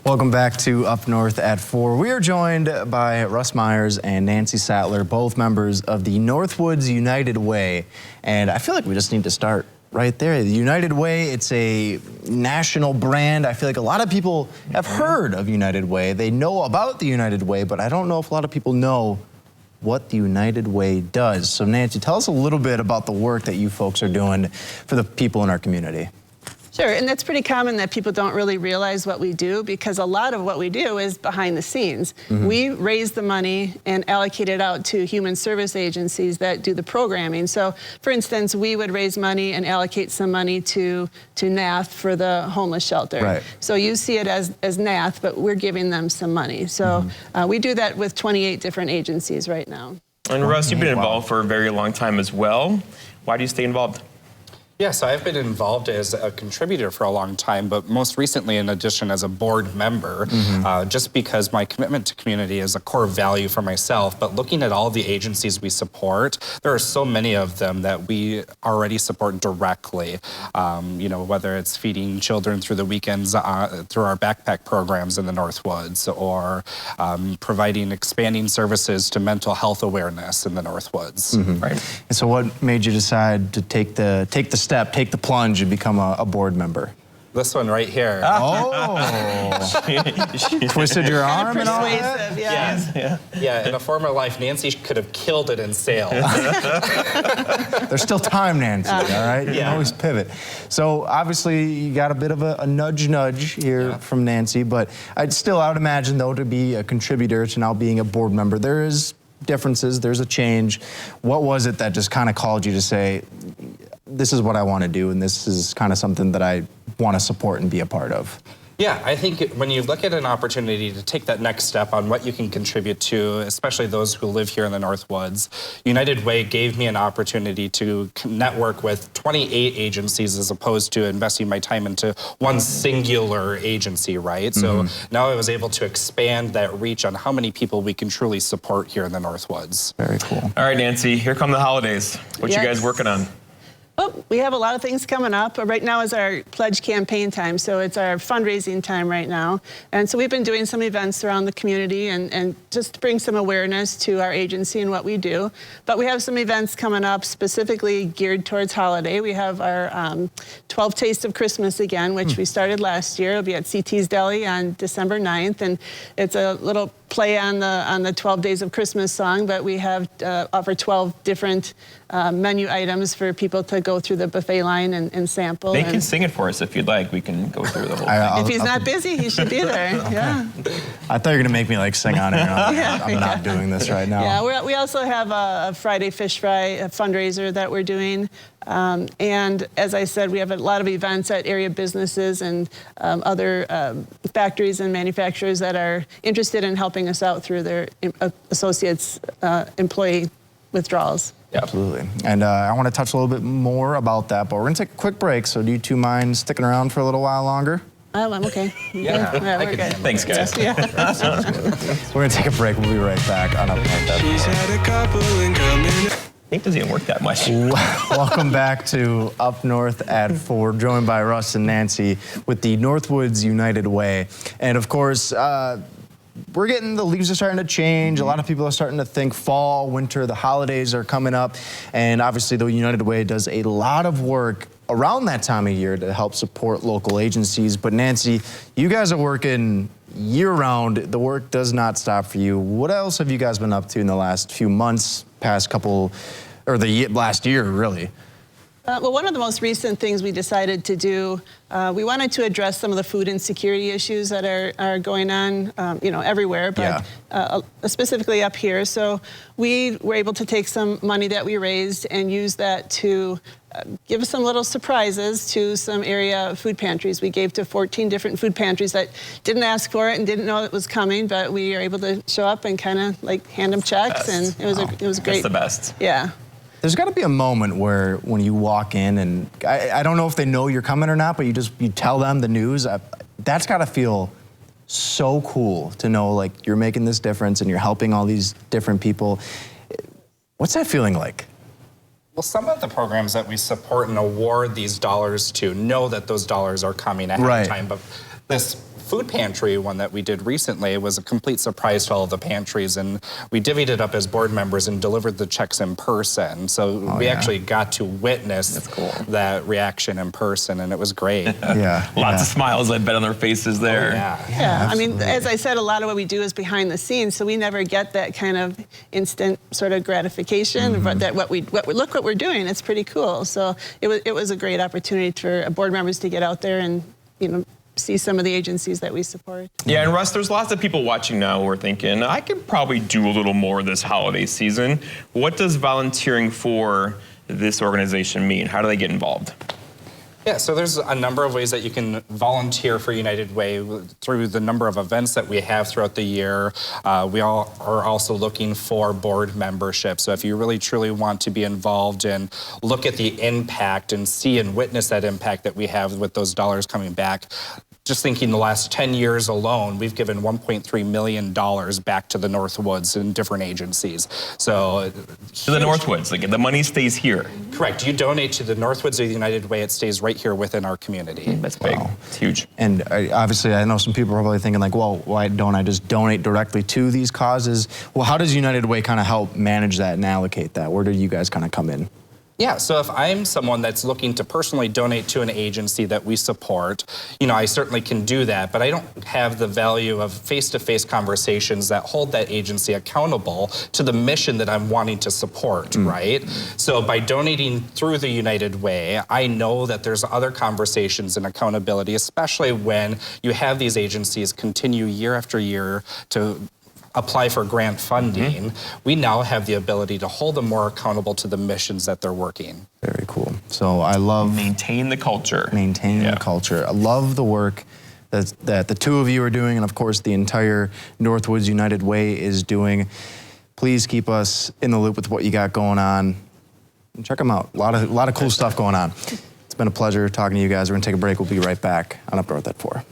Welcome back to Up North at 4. We are joined by Russ Myers and Nancy Sattler, both members of the Northwoods United Way. And I feel like we just need to start right there. The United Way, it's a national brand. I feel like a lot of people have heard of United Way. They know about the United Way, but I don't know if a lot of people know what the United Way does. So Nancy, tell us a little bit about the work that you folks are doing for the people in our community. Sure, and that's pretty common that people don't really realize what we do, because a lot of what we do is behind the scenes. We raise the money and allocate it out to human service agencies that do the programming. So, for instance, we would raise money and allocate some money to NATH for the homeless shelter. Right. So you see it as NATH, but we're giving them some money. So we do that with 28 different agencies right now. And Russ, you've been involved for a very long time as well. Why do you stay involved? Yeah, so I've been involved as a contributor for a long time, but most recently, in addition, as a board member, just because my commitment to community is a core value for myself. But looking at all the agencies we support, there are so many of them that we already support directly. You know, whether it's feeding children through the weekends through our backpack programs in the Northwoods, or providing expanding services to mental health awareness in the Northwoods. Right. And so what made you decide to take the take the plunge and become a board member? This one right here. Oh, twisted your arm and all that? Yeah, in a former life, Nancy could have killed it in sales. There's still time, Nancy, all right? You can always pivot. So obviously you got a bit of a nudge here from Nancy, but I would imagine, though, to be a contributor to now being a board member, there is differences, there's a change. What was it that just kind of called you to say, this is what I want to do, and this is kind of something that I want to support and be a part of? Yeah, I think when you look at an opportunity to take that next step on what you can contribute to, especially those who live here in the Northwoods, United Way gave me an opportunity to network with 28 agencies as opposed to investing my time into one singular agency, right? So now I was able to expand that reach on how many people we can truly support here in the Northwoods. Very cool. All right, Nancy, here come the holidays. What you guys working on? Well, we have a lot of things coming up. Right now is our pledge campaign time, so it's our fundraising time right now. And so we've been doing some events around the community and just to bring some awareness to our agency and what we do. But we have some events coming up specifically geared towards holiday. We have our 12 Tastes of Christmas again, which we started last year. It'll be at CT's Deli on December 9th, and it's a little play on the 12 Days of Christmas song, but we have offer 12 different menu items for people to go through the buffet line and sample. They can sing it for us if you'd like. We can go through the whole thing. If he's not busy, he should be there. Yeah. I thought you were gonna make me like sing on it. I'm not doing this right now. Yeah, we also have a Friday Fish Fry fundraiser that we're doing. And as I said, we have a lot of events at area businesses and other factories and manufacturers that are interested in helping us out through their associates' employee withdrawals. Absolutely. And I want to touch a little bit more about that, but we're going to take a quick break. So do you two mind sticking around for a little while longer? I'm okay. We're good. Thanks, guys. We're going to take a break. We'll be right back on Up North at 4. I think it doesn't even work that much. Welcome back to Up North at 4, joined by Russ and Nancy with the Northwoods United Way. And of course, we're getting, the leaves are starting to change. A lot of people are starting to think fall, winter, the holidays are coming up. And obviously the United Way does a lot of work around that time of year to help support local agencies. But Nancy, you guys are working year-round. The work does not stop for you. What else have you guys been up to in the last few months, past couple, or the last year, really? Well, one of the most recent things we decided to do, we wanted to address some of the food insecurity issues that are going on, you know, everywhere, but specifically up here. So we were able to take some money that we raised and use that to give us some little surprises to some area food pantries. We gave to 14 different food pantries that didn't ask for it and didn't know it was coming, but we were able to show up and kind of like hand them checks, and it was great. That's the best. Yeah. There's got to be a moment where when you walk in, and I don't know if they know you're coming or not, but you tell them the news. That's got to feel so cool to know, like, you're making this difference and you're helping all these different people. What's that feeling like? Well, some of the programs that we support and award these dollars to know that those dollars are coming ahead of time, but this food pantry one that we did recently was a complete surprise to all of the pantries, and we divvied it up as board members and delivered the checks in person. So we actually got to witness that reaction in person, and it was great. Lots of smiles, I bet, on their faces there. Yeah, I mean, as I said, a lot of what we do is behind the scenes, so we never get that kind of instant sort of gratification. But that look what we're doing. It's pretty cool. So it was a great opportunity for board members to get out there and see some of the agencies that we support. Yeah, and Russ, there's lots of people watching now who are thinking, I could probably do a little more this holiday season. What does volunteering for this organization mean? How do they get involved? Yeah, so there's a number of ways that you can volunteer for United Way through the number of events that we have throughout the year. We all are also looking for board membership. So if you really truly want to be involved and look at the impact and see and witness that impact that we have with those dollars coming back, just thinking the last 10 years alone, we've given $1.3 million back to the Northwoods and different agencies. So to the Northwoods, like the money stays here. Correct. You donate to the Northwoods or the United Way, it stays right here within our community. That's big. It's huge. And obviously, I know some people are probably thinking like, well, why don't I just donate directly to these causes? Well, how does United Way kind of help manage that and allocate that? Where do you guys kind of come in? Yeah, so if I'm someone that's looking to personally donate to an agency that we support, I certainly can do that, but I don't have the value of face-to-face conversations that hold that agency accountable to the mission that I'm wanting to support, right? So by donating through the United Way, I know that there's other conversations and accountability, especially when you have these agencies continue year after year to apply for grant funding. We now have the ability to hold them more accountable to the missions that they're working. Very cool. So I love maintain the culture. Maintaining the culture. I love the work that the two of you are doing, and of course the entire Northwoods United Way is doing. Please keep us in the loop with what you got going on. And check them out. A lot of cool stuff going on. It's been a pleasure talking to you guys. We're gonna take a break. We'll be right back on Up North at 4.